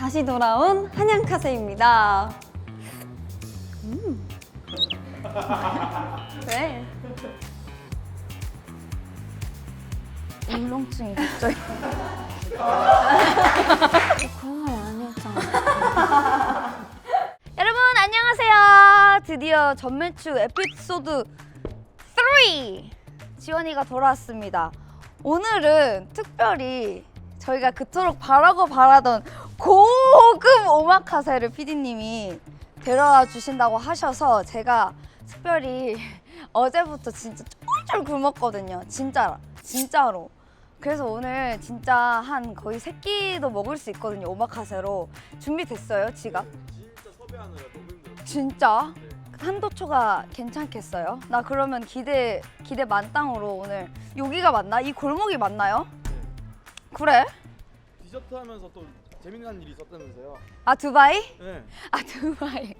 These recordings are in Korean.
다시 돌아온 한양카세입니다. 왜? 울렁증이 갑자기. 그런 말이 아니었잖아. 여러분 안녕하세요. 드디어 전매추 에피소드 3 지원이가 돌아왔습니다. 오늘은 특별히 저희가 그토록 바라고 바라던 고급 오마카세를 PD님이 데려와 주신다고 하셔서 제가 특별히 어제부터 진짜 쫄쫄 굶었거든요. 진짜로. 그래서 오늘 진짜 한 거의 3끼도 먹을 수 있거든요. 오마카세로. 준비됐어요, 지갑? 진짜 섭외하느라 너무 힘들었어요. 진짜? 한도초가 괜찮겠어요? 나 그러면 기대 만땅으로 오늘 여기가 맞나? 이 골목이 맞나요? 네. 그래? 디저트 하면서 또 재미난 일이 있었다면서요? 아 두바이? 네. 아 두바이.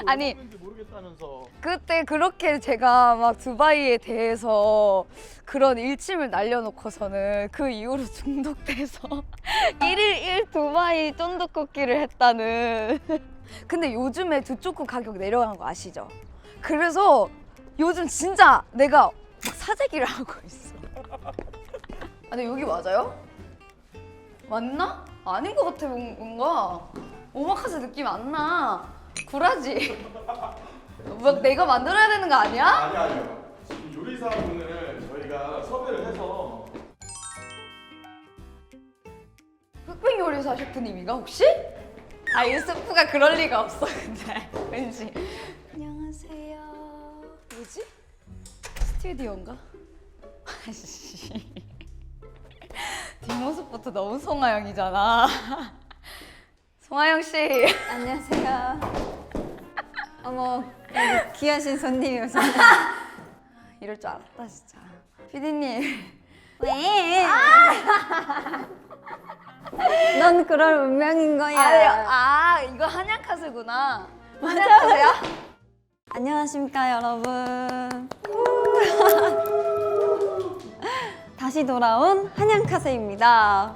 아니 지 모르겠다면서. 그때 그렇게 제가 막 두바이에 대해서 그런 일침을 날려놓고서는 그 이후로 중독돼서 1일 1 두바이 쫀득쿠키를 했다는. 근데 요즘에 두초코 가격 내려간 거 아시죠? 그래서 요즘 진짜 내가 막 사재기를 하고 있어. 아, 근데 여기 맞아요? 맞나? 아닌 것 같아 뭔가. 오마카세 느낌 안 나. 구라지. 뭐 내가 만들어야 되는 거 아니야? 아니요. 지금 요리사분을 저희가 섭외를 해서 흑백 요리사 셰프님이가 혹시? 아 일스프가 그럴 리가 없어 근데 왠지. 안녕하세요. 뭐지? 스튜디오인가? 아씨. 뒷모습부터 너무 송하영이잖아. 송하영 씨. 안녕하세요. 어머, 여기 귀하신 손님이 오셨네. 이럴 줄 알았다 진짜. 피디님. 왜? 넌 그럴 운명인 거야. 이거 한약카세구나. 한약카세야? 안녕하십니까 여러분. 다시 돌아온 한양카세입니다.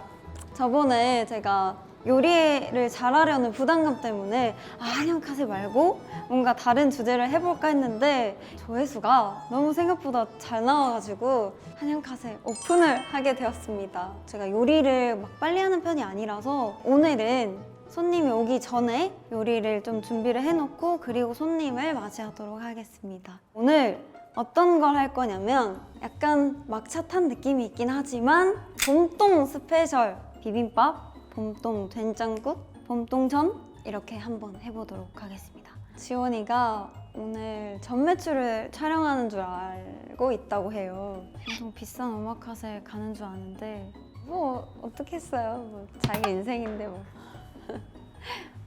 저번에 제가 요리를 잘하려는 부담감 때문에 한양카세 말고 뭔가 다른 주제를 해볼까 했는데 조회수가 너무 생각보다 잘 나와가지고 한양카세 오픈을 하게 되었습니다. 제가 요리를 막 빨리 하는 편이 아니라서 오늘은 손님이 오기 전에 요리를 좀 준비를 해놓고 그리고 손님을 맞이하도록 하겠습니다. 오늘 어떤 걸 할 거냐면 약간 막차 탄 느낌이 있긴 하지만 봄동 스페셜 비빔밥, 봄동 된장국, 봄동전 이렇게 한번 해보도록 하겠습니다. 지원이가 오늘 전매추를 촬영하는 줄 알고 있다고 해요. 엄청 비싼 오마카세 가는 줄 아는데 뭐 어떻겠어요. 뭐 자기 인생인데 뭐.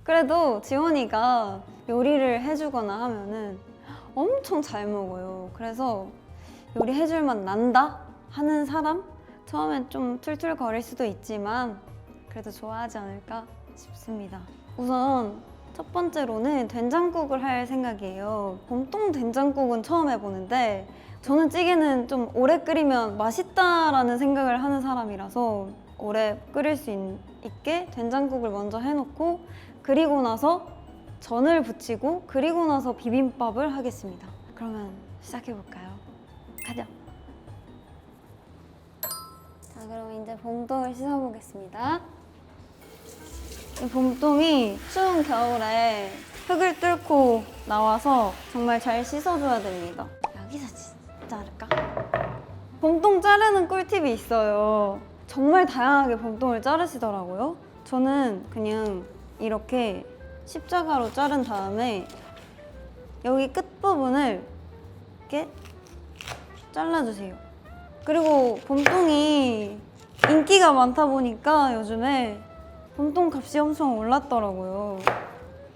그래도 지원이가 요리를 해주거나 하면은 엄청 잘 먹어요. 그래서 요리 해줄 맛 난다 하는 사람? 처음엔 좀 툴툴거릴 수도 있지만 그래도 좋아하지 않을까 싶습니다. 우선 첫 번째로는 된장국을 할 생각이에요. 봄동 된장국은 처음 해보는데 저는 찌개는 좀 오래 끓이면 맛있다라는 생각을 하는 사람이라서 오래 끓일 수 있게 된장국을 먼저 해놓고 그리고 나서 전을 부치고 그리고 나서 비빔밥을 하겠습니다. 그러면 시작해볼까요? 가자! 자, 그럼 이제 봄동을 씻어보겠습니다. 이 봄동이 추운 겨울에 흙을 뚫고 나와서 정말 잘 씻어줘야 됩니다. 여기서 자를까? 봄동 자르는 꿀팁이 있어요. 정말 다양하게 봄동을 자르시더라고요. 저는 그냥 이렇게 십자가로 자른 다음에 여기 끝부분을 이렇게 잘라주세요. 그리고 봄동이 인기가 많다 보니까 요즘에 봄동 값이 엄청 올랐더라고요.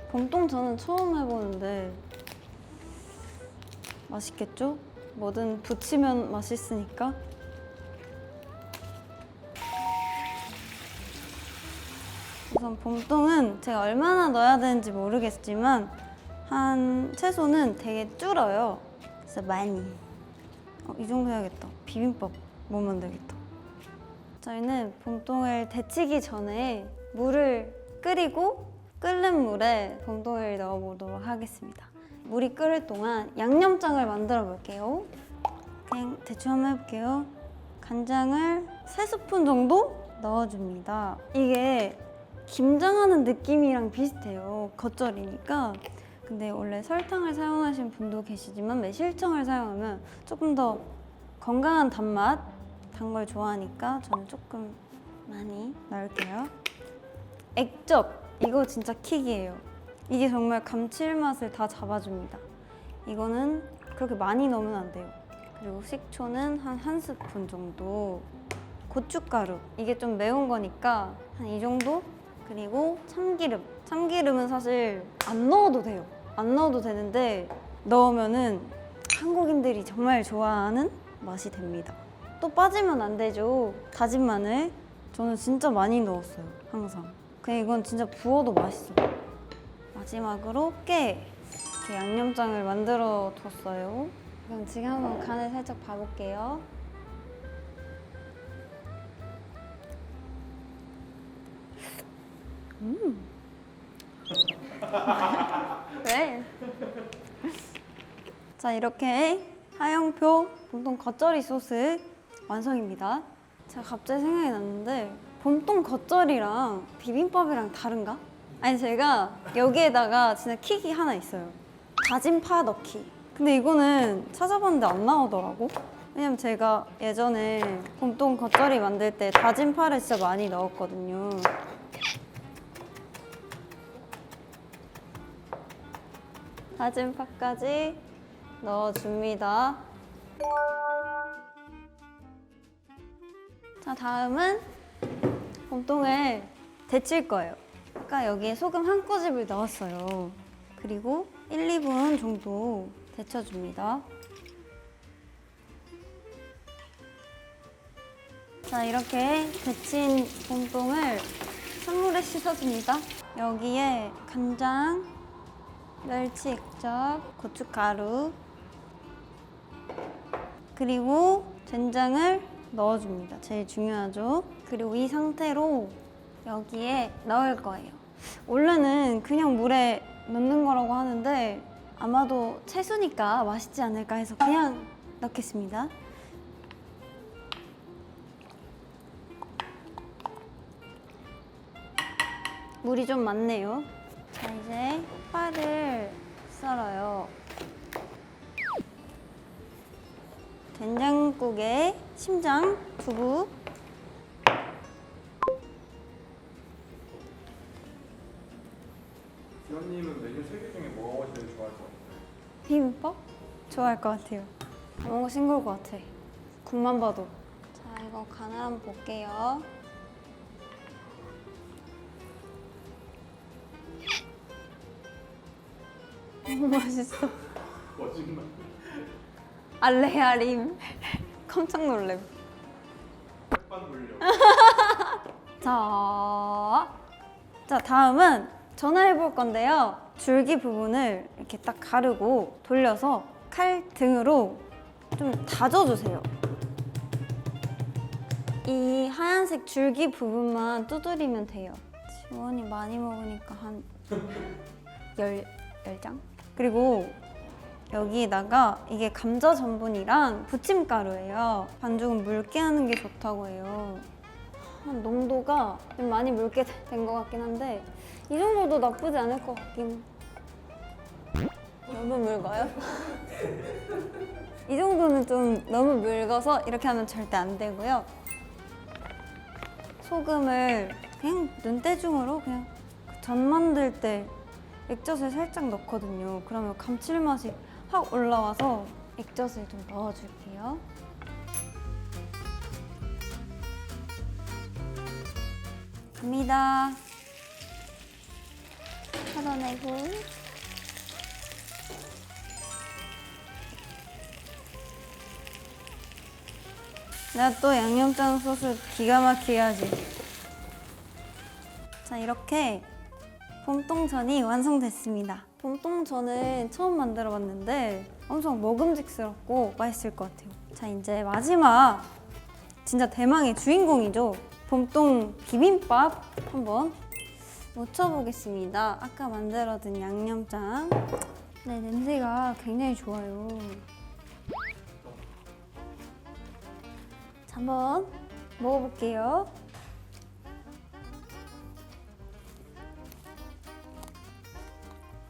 봄동 저는 처음 해보는데 맛있겠죠? 뭐든 부치면 맛있으니까. 우선 봄동은 제가 얼마나 넣어야 되는지 모르겠지만 한 채소는 되게 줄어요. 진짜 많이. 이 정도 해야겠다. 비빔밥 못 만들겠다. 저희는 봄동을 데치기 전에 물을 끓이고 끓는 물에 봄동을 넣어보도록 하겠습니다. 물이 끓을 동안 양념장을 만들어 볼게요. 그냥 대충 한번 해볼게요. 간장을 3스푼 정도 넣어줍니다. 이게 김장하는 느낌이랑 비슷해요. 겉절이니까. 근데 원래 설탕을 사용하시는 분도 계시지만 매실청을 사용하면 조금 더 건강한 단맛, 단 걸 좋아하니까 저는 조금 많이 넣을게요. 액젓, 이거 진짜 킥이에요. 이게 정말 감칠맛을 다 잡아줍니다. 이거는 그렇게 많이 넣으면 안 돼요. 그리고 식초는 한 스푼 정도. 고춧가루, 이게 좀 매운 거니까 한 이 정도. 그리고 참기름. 참기름은 사실 안 넣어도 돼요. 안 넣어도 되는데 넣으면은 한국인들이 정말 좋아하는 맛이 됩니다. 또 빠지면 안 되죠. 다진 마늘. 저는 진짜 많이 넣었어요. 항상. 그냥 이건 진짜 부어도 맛있어요. 마지막으로 깨. 이렇게 양념장을 만들어 뒀어요. 그럼 지금 한번 간을 살짝 봐볼게요. 왜? 자, 이렇게 하영표 봄동 겉절이 소스 완성입니다. 제가 갑자기 생각이 났는데 봄동 겉절이랑 비빔밥이랑 다른가? 아니, 제가 여기에다가 진짜 킥이 하나 있어요. 다진 파 넣기. 근데 이거는 찾아봤는데 안 나오더라고. 왜냐면 제가 예전에 봄동 겉절이 만들 때 다진 파를 진짜 많이 넣었거든요. 다진 파까지 넣어줍니다. 자, 다음은 봄동을 데칠 거예요. 아까 여기에 소금 한 꼬집을 넣었어요. 그리고 1, 2분 정도 데쳐줍니다. 자, 이렇게 데친 봄동을 찬물에 씻어줍니다. 여기에 간장, 멸치 액젓, 고춧가루, 그리고 된장을 넣어줍니다. 제일 중요하죠. 그리고 이 상태로 여기에 넣을 거예요. 원래는 그냥 물에 넣는 거라고 하는데 아마도 채소니까 맛있지 않을까 해서 그냥 넣겠습니다. 물이 좀 많네요. 자, 이제 파를 썰어요. 된장국의 심장, 두부. 지연님은 메뉴 3개 중에 뭐가 제일 좋아할 것 같아요? 비빔밥? 좋아할 것 같아요. 뭔가 싱거울 것 같아. 국만 봐도. 자, 이거 간을 한번 볼게요. 너무 맛있어. 거짓말. 알레아림. 깜짝 놀래. 햇반 돌려. 자, 다음은 전화해 볼 건데요. 줄기 부분을 이렇게 딱 가르고 돌려서 칼 등으로 좀 다져주세요. 이 하얀색 줄기 부분만 두드리면 돼요. 지원이 많이 먹으니까 한 10장? 그리고 여기에다가 이게 감자 전분이랑 부침가루예요. 반죽은 묽게 하는 게 좋다고 해요. 농도가 좀 많이 묽게 된 것 같긴 한데 이 정도도 나쁘지 않을 것 같긴. 너무 묽어요? 이 정도는 좀 너무 묽어서 이렇게 하면 절대 안 되고요. 소금을 그냥 눈대중으로 그냥 전 만들 때 액젓을 살짝 넣거든요. 그러면 감칠맛이 확 올라와서 액젓을 좀 넣어줄게요. 갑니다. 걷어내고 내가 또 양념장 소스 기가 막히게 하지. 자, 이렇게 봄동전이 완성됐습니다. 봄동전은 처음 만들어 봤는데 엄청 먹음직스럽고 맛있을 것 같아요. 자, 이제 마지막 진짜 대망의 주인공이죠. 봄동 비빔밥 한번 묻혀보겠습니다. 아까 만들어둔 양념장. 네, 냄새가 굉장히 좋아요. 자, 한번 먹어볼게요.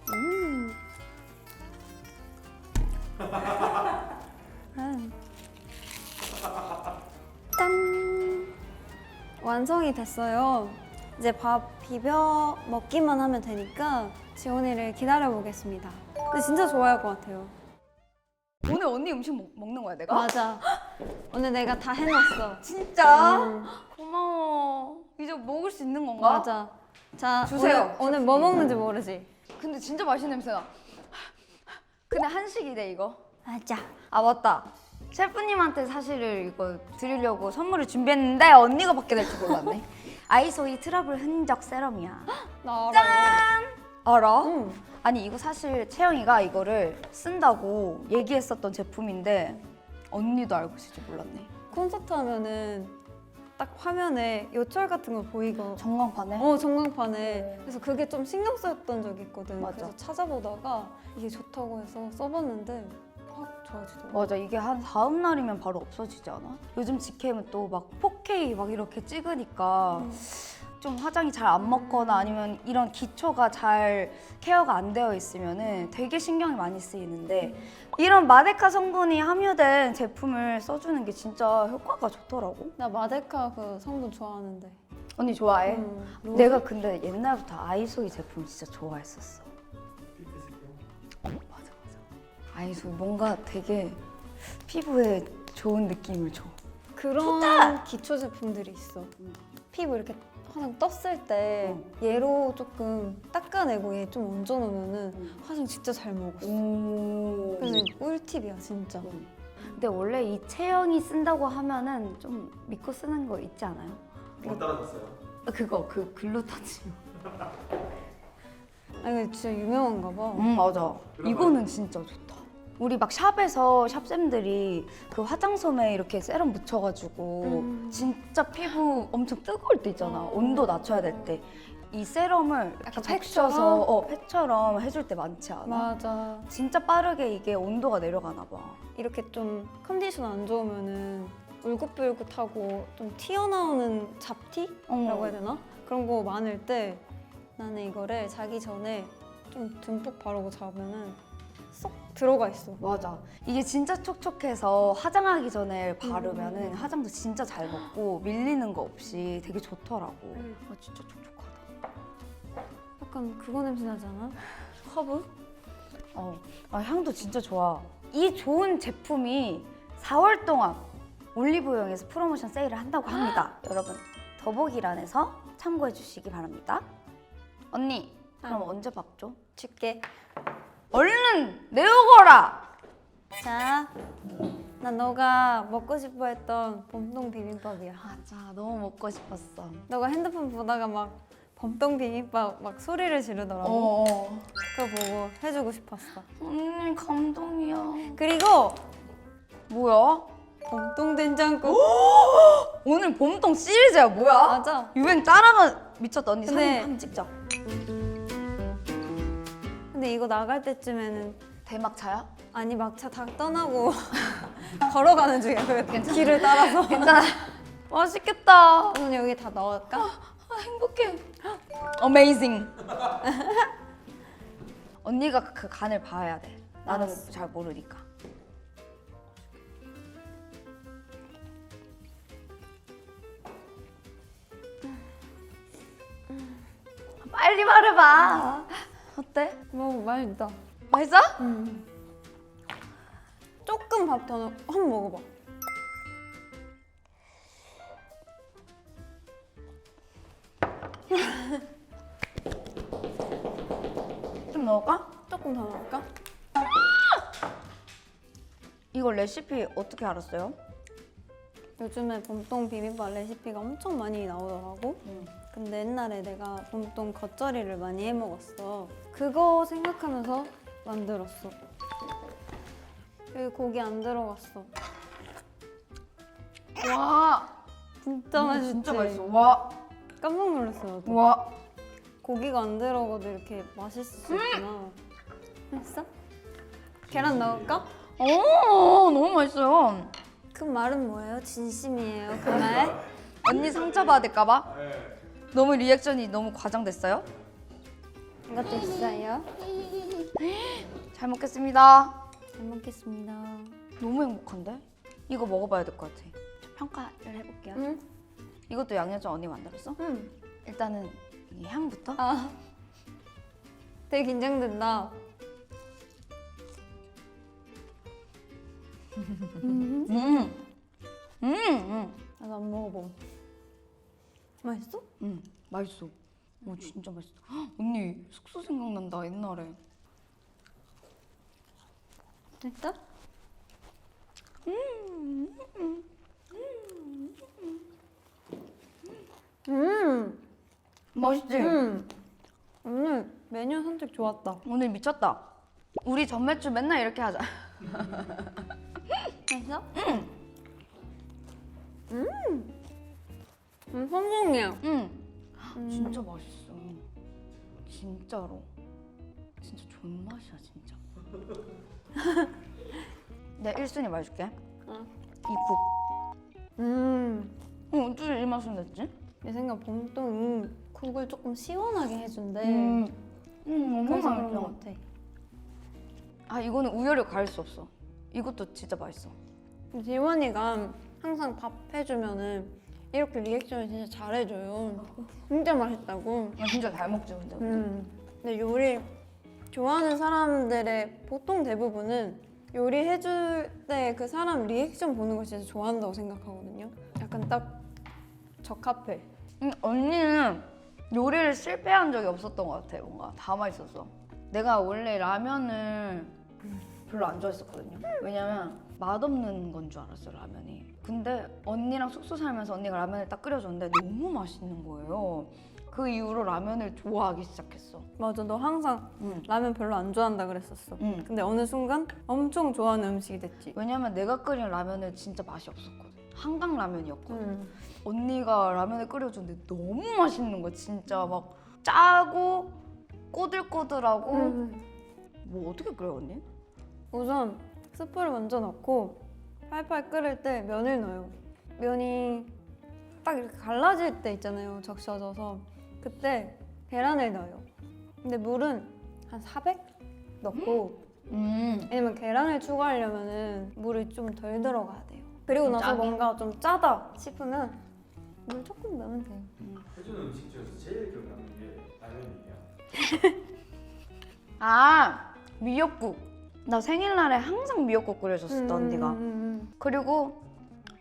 음. 짠! 완성이 됐어요. 이제 밥 비벼 먹기만 하면 되니까 지원이를 기다려 보겠습니다. 근데 진짜 좋아할 것 같아요. 오늘 언니 음식 먹는 거야 내가? 맞아. 오늘 내가 다 해놨어. 진짜? 음, 고마워. 이제 먹을 수 있는 건가? 맞아. 자, 주세요. 오늘 뭐 먹는지 모르지? 근데 진짜 맛있는 냄새나. 근데 한식이래 이거. 맞아. 아 맞다. 셰프님한테 사실을 이거 드리려고 선물을 준비했는데 언니가 받게 될 줄 몰랐네. 아이소이 트러블 흔적 세럼이야. 나 알아. 알아? 응. 아니 이거 사실 채영이가 이거를 쓴다고 얘기했었던 제품인데 언니도 알고 있을 줄 몰랐네. 콘서트 하면은 딱 화면에 요철 같은 거 보이고 전광판에? 전광판에. 그래서 그게 좀 신경 쓰였던 적이 있거든. 맞아. 그래서 찾아보다가 이게 좋다고 해서 써봤는데 확 좋아지더라고. 맞아, 이게 한 다음 날이면 바로 없어지지 않아? 요즘 직캠은 또 막 4K 막 이렇게 찍으니까 좀 화장이 잘 안 먹거나 아니면 이런 기초가 잘 케어가 안 되어 있으면은 되게 신경이 많이 쓰이는데 이런 마데카 성분이 함유된 제품을 써주는 게 진짜 효과가 좋더라고. 나 마데카 그 성분 좋아하는데. 언니 좋아해? 로즈? 내가 근데 옛날부터 아이소이 제품 진짜 좋아했었어. 맞아. 아이소이 뭔가 되게 피부에 좋은 느낌을 줘. 그런 기초 제품들이 있어. 피부 이렇게 화장 떴을 때 얘로 조금 닦아내고 얘 좀 얹어놓으면은 화장 진짜 잘 먹었어. 그래서 이거 꿀팁이야 진짜. 근데 원래 이 체형이 쓴다고 하면은 좀 믿고 쓰는 거 있지 않아요? 뭐 따라졌어요? 그거 그 글루타치오. 아니 근데 진짜 유명한가 봐. 맞아. 이거는 진짜 좋다. 우리 막 샵에서 샵쌤들이 그 화장솜에 이렇게 세럼 묻혀가지고 진짜 피부 엄청 뜨거울 때 있잖아. 온도 낮춰야 될 때. 이 세럼을 이렇게 약간 적셔서 팩처럼 해줄 때 많지 않아? 맞아. 진짜 빠르게 이게 온도가 내려가나 봐. 이렇게 좀 컨디션 안 좋으면은 울긋불긋하고 좀 튀어나오는 잡티라고 해야 되나? 그런 거 많을 때 나는 이거를 자기 전에 좀 듬뿍 바르고 자면은 쏙 들어가 있어. 맞아. 이게 진짜 촉촉해서 화장하기 전에 바르면은 화장도 진짜 잘 먹고 밀리는 거 없이 되게 좋더라고. 아, 진짜 촉촉하다. 약간 그거 냄새 나지 않아? 허브? 향도 진짜 좋아. 이 좋은 제품이 4월 동안 올리브영에서 프로모션 세일을 한다고 합니다. 여러분, 더보기란에서 참고해 주시기 바랍니다. 언니, 그럼 언제 밥 줘? 줄게. 얼른 내오거라! 자, 난 너가 먹고 싶어 했던 봄동 비빔밥이야. 맞아, 너무 먹고 싶었어. 너가 핸드폰 보다가 막 봄동 비빔밥 막 소리를 지르더라고. 그거 보고 해주고 싶었어. 언니 감동이야. 그리고 뭐야? 봄동 된장국. 오늘 봄동 시리즈야 뭐야? 맞아. 유행 따라가 미쳤다. 언니 근데- 사진 한번 찍자. 근데 이거 나갈 때쯤에는 대막차야? 아니 막차 다 떠나고 걸어가는 중이야. 그 길을 따라서. 괜찮아. 맛있겠다. 오늘 여기 다 넣을까? 아, 행복해. 어메이징. 언니가 그 간을 봐야 돼. 나는 알았어. 잘 모르니까. 빨리 말해봐. 어때? 맛있다. 맛있어? 조금 밥 더 넣어. 한번 먹어봐. 좀 넣을까? 조금 더 넣을까? 이거 레시피 어떻게 알았어요? 요즘에 봄동 비빔밥 레시피가 엄청 많이 나오더라고. 근데 옛날에 내가 봄동 겉절이를 많이 해 먹었어. 그거 생각하면서 만들었어. 여기 고기 안 들어갔어. 와, 진짜 맛있지? 진짜 맛있어. 와, 깜짝 놀랐어 나도. 와. 고기가 안 들어가도 이렇게 맛있을 수 있구나. 했어? 계란 넣을까? 너무 맛있어요. 그 말은 뭐예요? 진심이에요 그 말? 언니 상처받을까봐? 네. 너무 리액션이 너무 과장됐어요? 이것도 있어요. 잘 먹겠습니다. 잘 먹겠습니다. 너무 행복한데? 이거 먹어봐야 될 것 같아. 평가를 해볼게요. 응? 이것도 양념장 언니 만들었어? 응. 일단은 이 향부터. 아, 되게 긴장된다. 나도 안 먹어봄. 맛있어? 맛있어. 오 진짜 맛있어. 헉, 언니 숙소 생각난다 옛날에. 됐다? 맛있지? 오늘 메뉴 선택 좋았다. 오늘 미쳤다. 우리 전매출 맨날 이렇게 하자. 맛있어? 성공이야. 진짜 맛있어. 진짜로. 진짜 존맛이야 진짜. 내가 1순위 말해줄게. 어. 이 국. 어떻게 이 맛은 냈지? 내 생각 봄동이 국을 조금 시원하게 해준대. 너무 그래서 그런 맛있어. 것 같아. 아 이거는 우열을 가릴 수 없어. 이것도 진짜 맛있어. 지원이가 항상 밥 해주면은 이렇게 리액션을 진짜 잘해줘요. 진짜 맛있다고. 야, 진짜 잘 먹지 근데. 근데 요리 좋아하는 사람들의 보통 대부분은 요리해줄 때 그 사람 리액션 보는 걸 진짜 좋아한다고 생각하거든요. 약간 딱 적합해. 언니는 요리를 실패한 적이 없었던 것 같아. 뭔가 다 맛있었어. 내가 원래 라면을 별로 안 좋아했었거든요. 왜냐면 맛없는 건 줄 알았어요 라면이. 근데 언니랑 숙소 살면서 언니가 라면을 딱 끓여줬는데 너무 맛있는 거예요. 그 이후로 라면을 좋아하기 시작했어. 맞아, 너 항상 라면 별로 안 좋아한다 그랬었어. 응. 근데 어느 순간 엄청 좋아하는 음식이 됐지. 왜냐면 내가 끓인 라면은 진짜 맛이 없었거든. 한강 라면이었거든. 언니가 라면을 끓여줬는데 너무 맛있는 거야. 진짜 막 짜고 꼬들꼬들하고. 뭐 어떻게 끓여 언니? 우선 스프를 먼저 넣고 팔팔 끓을 때 면을 넣어요. 면이 딱 이렇게 갈라질 때 있잖아요. 적셔져서 그때 계란을 넣어요. 근데 물은 한 400 넣고 왜냐면 계란을 추가하려면은 물이 좀 덜 들어가야 돼요. 그리고 나서 짜게? 뭔가 좀 짜다 싶으면 물 조금 넣으면 돼요. 해주는 음식 중에서 제일 기억나는 게 라면이에요. 아 미역국. 나 생일날에 항상 미역국 끓여줬었다 언니가. 그리고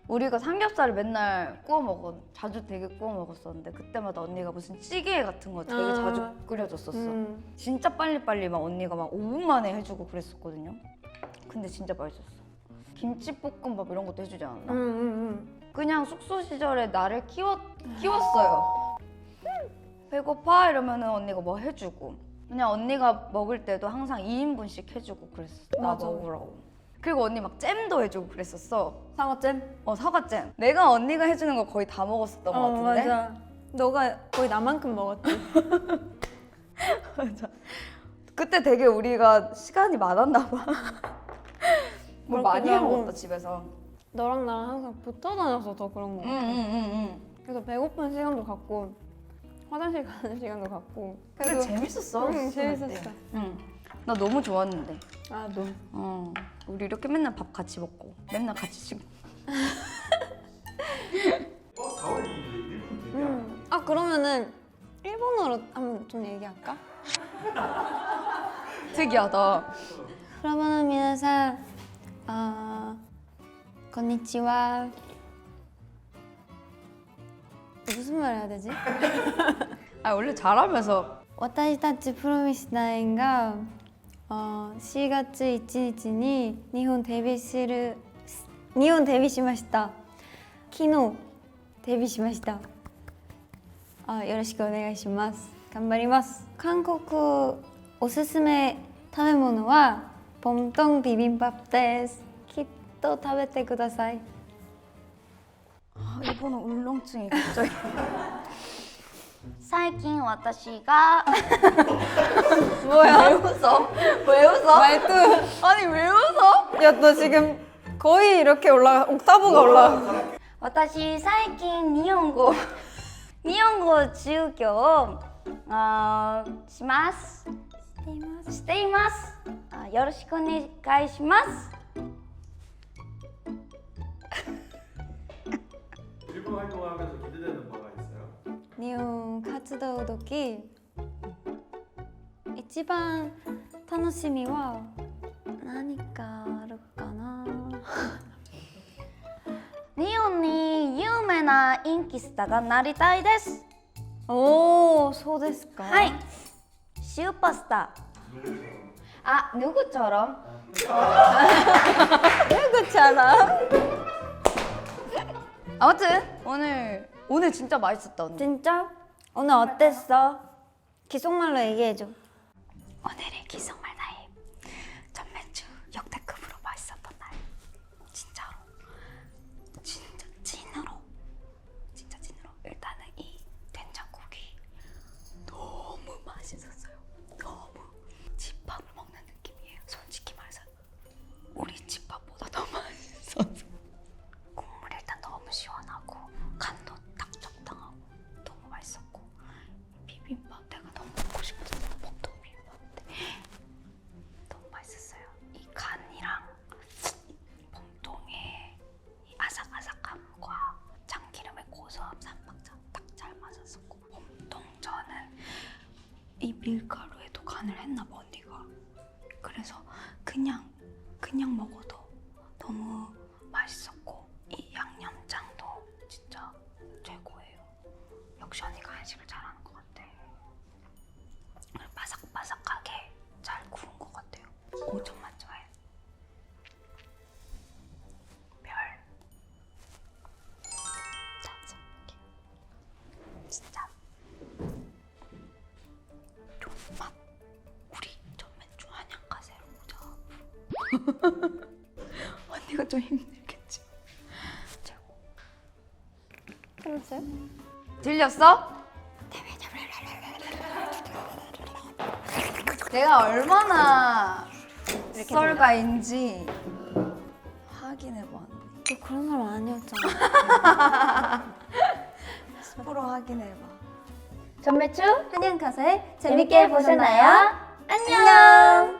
우리가 삼겹살을 맨날 구워 먹어. 자주 되게 구워 먹었었는데 그때마다 언니가 무슨 찌개 같은 거 되게 자주 끓여줬었어. 진짜 빨리빨리 막 언니가 막 5분 만에 해주고 그랬었거든요. 근데 진짜 맛있었어. 김치볶음밥 이런 것도 해주지 않았나? 그냥 숙소 시절에 나를 키웠어요. 배고파? 이러면은 언니가 뭐 해주고 그냥 언니가 먹을 때도 항상 2인분씩 해주고 그랬었어. 나 맞아. 먹으라고. 그리고 언니 막 잼도 해주고 그랬었어. 사과잼? 사과잼. 내가 언니가 해주는 거 거의 다 먹었었던 것 같은데. 맞아. 너가 거의 나만큼 먹었지. 맞아. 그때 되게 우리가 시간이 많았나 봐. 뭘 많이 해 그렇기도 하고. 먹었다 집에서. 너랑 나랑 항상 붙어 다녀서 더 그런 거 같아. 그래서 배고픈 시간도 갖고 화장실 가는 시간도 갖고. 근데 재밌었어. 재밌었어. 응. 나 너무 좋았는데. 아, 너. 우리 이렇게 맨날 밥 같이 먹고 맨날 같이 지금. 4월 2일 일본 데뷔하는 아, 그러면은 일본어로 한번 좀 얘기할까? 특이하다. 그러면은 미나상, 건니치와. 무슨 말 해야 되지? 아 원래 잘하면서. 私たちプロミスナインが4月1日に日本デビューしました。昨日デビューしました。よろしくお願いします。頑張ります。韓国おすすめ食べ物はポントンビビンバップです。きっと食べてください。 일본어 울렁증이 갑자기. 最近私が뭐야? 왜 웃어? 왜 웃어? 말투. 아니 왜 웃어? 야, 너 지금 거의 이렇게 올라가, 옥타브가 올라가. 私最近日本語授業しますしていますよろしくお願いします 일본 활동하면서 기대되는 바가 있어요? 日本活動時一番楽しみは何かあるかな。日本に有名なインキスターがなりたいです。 오, 소데스까? はいスーパースターあ、누구처럼? 누구처럼? 아무튼 오늘 진짜 맛있었다 언니. 진짜? 오늘 어땠어? 기속말로 얘기해줘. 오늘의 기성말 나이 전매주 역대급으로 맛있었던 날. 진짜로 진짜 찐으로 일단은 이 된장국이 너무 맛있었어요. 너무 집밥을 먹는 느낌이에요. 솔직히 말해서 우리 집밥보다 더 맛있었어. 국물 일단 너무 시원하고 간도 딱 적당하고 너무 맛있었고 비빔밥 내가 너무 먹고 싶었어. 복동 비빔밥인데 너무 맛있었어요. 이 간이랑 봄동의 이 아삭아삭함과 참기름의 고소함 삼박자 딱 잘 맞았었고 봄동전은 이 밀가루에도 간을 했나 봐 언니가. 그래서 그냥 먹어도 너무 맛있었고 이 양념장도 진짜 최고예요. 역시 언니가 한식을 잘하는 것 같아. 바삭바삭하게 잘 구운 것 같아요. 5점 만점에 별 5개. 진짜 좀만 우리 전매주 한양가세로 오자. 언니가 좀 힘들겠지. 최고. 그렇지? 들렸어? 내가 얼마나 썰가인지 확인해봐. 너 그런 사람 아니었잖아. 스스로 확인해봐. 전매추 한양카세 재밌게 보셨나요? 안녕!